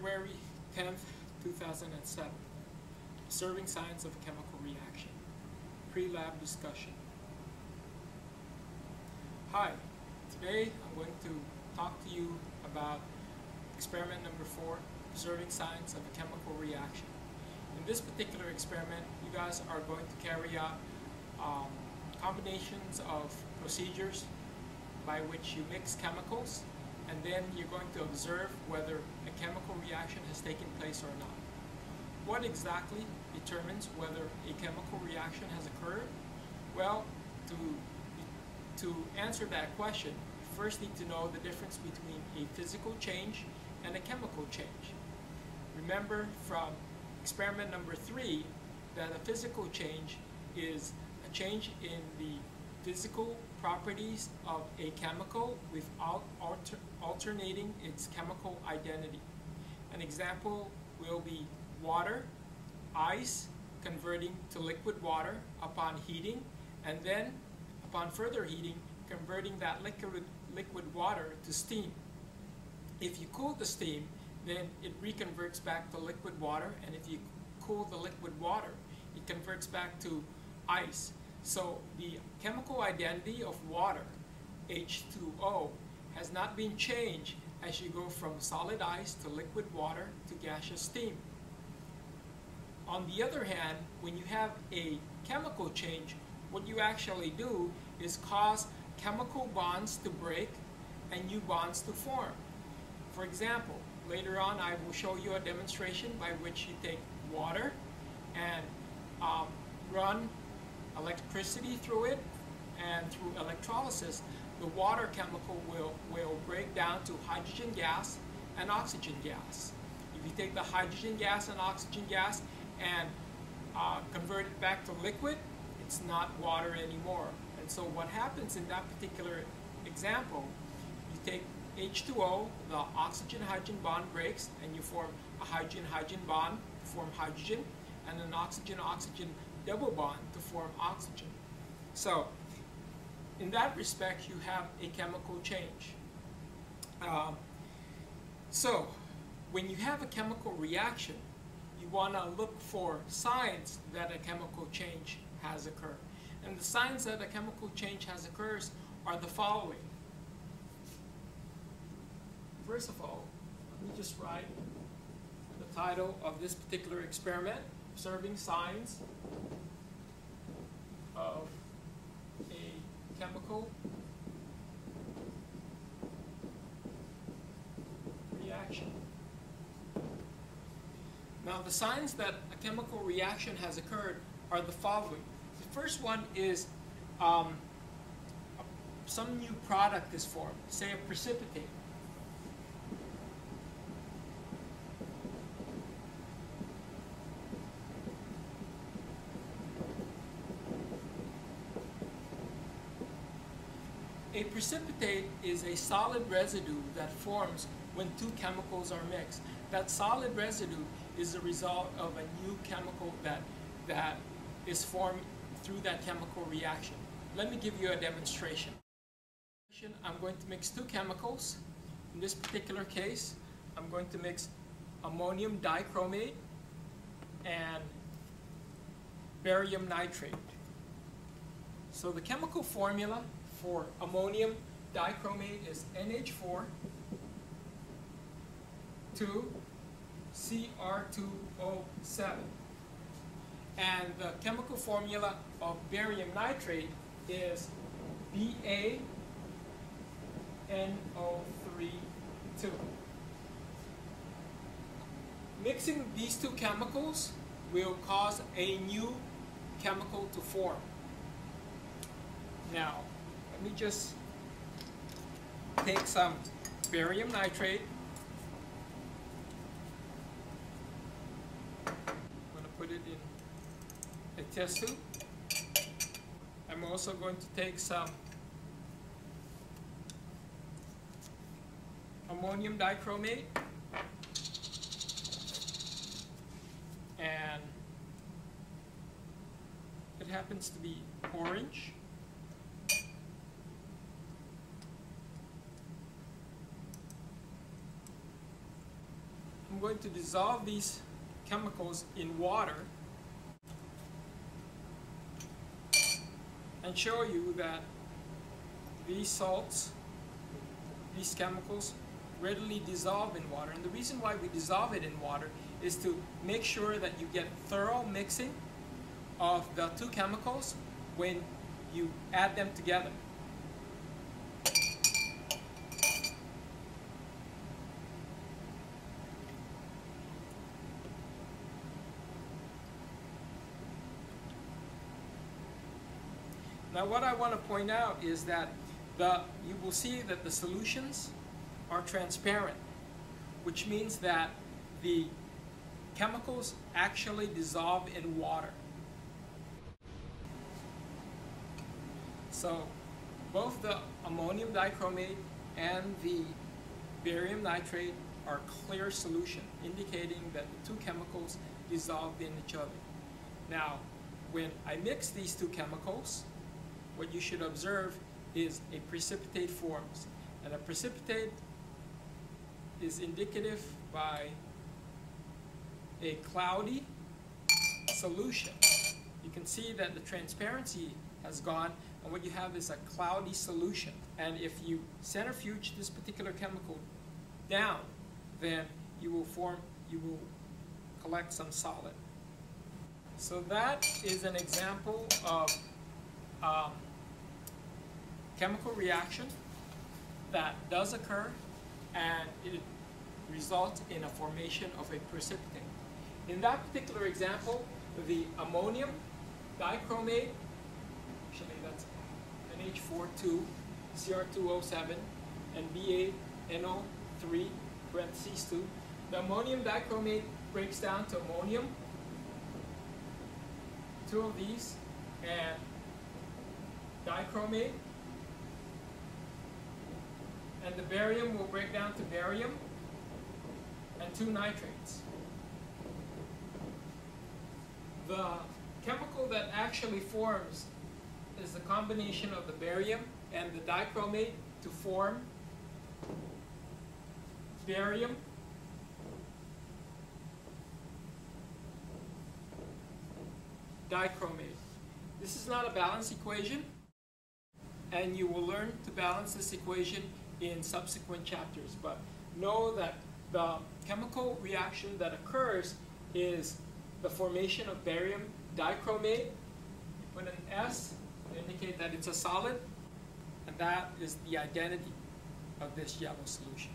February 10th, 2007. Observing signs of a chemical reaction. Pre-lab discussion. Hi, today I'm going to talk to you about experiment number 4, observing signs of a chemical reaction. In this particular experiment, you guys are going to carry out combinations of procedures by which you mix chemicals, and then you're going to observe whether a chemical reaction has taken place or not. What exactly determines whether a chemical reaction has occurred? Well, to answer that question, you first need to know the difference between a physical change and a chemical change. Remember from experiment number 3 that a physical change is a change in the physical properties of a chemical without alternating its chemical identity. An example will be water, ice converting to liquid water upon heating, and then upon further heating converting that liquid water to steam. If you cool the steam, then it reconverts back to liquid water, and if you cool the liquid water, it converts back to ice. So the chemical identity of water, H2O, has not been changed as you go from solid ice to liquid water to gaseous steam. On the other hand, when you have a chemical change, what you actually do is cause chemical bonds to break and new bonds to form. For example, later on I will show you a demonstration by which you take water and run electricity through it, and through electrolysis the water chemical will break down to hydrogen gas and oxygen gas. If you take the hydrogen gas and oxygen gas and convert it back to liquid, it's not water anymore. And so what happens in that particular example, you take H2O, the oxygen-hydrogen bond breaks, and you form a hydrogen-hydrogen bond to form hydrogen, and an oxygen-oxygen double bond to form oxygen. So in that respect, you have a chemical change. So when you have a chemical reaction, you want to look for signs that a chemical change has occurred. And the signs that a chemical change has occurred are the following. First of all, let me just write the title of this particular experiment: Observing Signs of a Chemical Reaction. Now, the signs that a chemical reaction has occurred are the following. The first one is some new product is formed, say a precipitate. A precipitate is a solid residue that forms when two chemicals are mixed. That solid residue is the result of a new chemical that is formed through that chemical reaction. Let me give you a demonstration. I'm going to mix two chemicals. In this particular case, I'm going to mix ammonium dichromate and barium nitrate. So the chemical formula for ammonium dichromate is NH4 2 Cr2O7, and the chemical formula of barium nitrate is BaNO3 2. Mixing these two chemicals will cause a new chemical to form. Now, let me just take some barium nitrate. I'm going to put it in a test tube. I'm also going to take some ammonium dichromate, and it happens to be orange. going to dissolve these chemicals in water and show you that these salts, these chemicals, readily dissolve in water. And the reason why we dissolve it in water is to make sure that you get thorough mixing of the two chemicals when you add them together. Now what I want to point out is that you will see that the solutions are transparent, which means that the chemicals actually dissolve in water. So both the ammonium dichromate and the barium nitrate are clear solution, indicating that the two chemicals dissolved in each other. Now, when I mix these two chemicals, what you should observe is a precipitate forms. And a precipitate is indicative by a cloudy solution. You can see that the transparency has gone, and what you have is a cloudy solution. And if you centrifuge this particular chemical down, then you will collect some solid. So that is an example of chemical reaction that does occur, and it results in a formation of a precipitate. In that particular example, the ammonium dichromate, actually that's NH42, Cr2O7, and BaNO3, parentheses 2. The ammonium dichromate breaks down to ammonium, two of these, and dichromate, and the barium will break down to barium and two nitrates. The chemical that actually forms is the combination of the barium and the dichromate to form barium dichromate. This is not a balance equation, and you will learn to balance this equation in subsequent chapters, but know that the chemical reaction that occurs is the formation of barium dichromate. You put an S to indicate that it's a solid, and that is the identity of this yellow solution.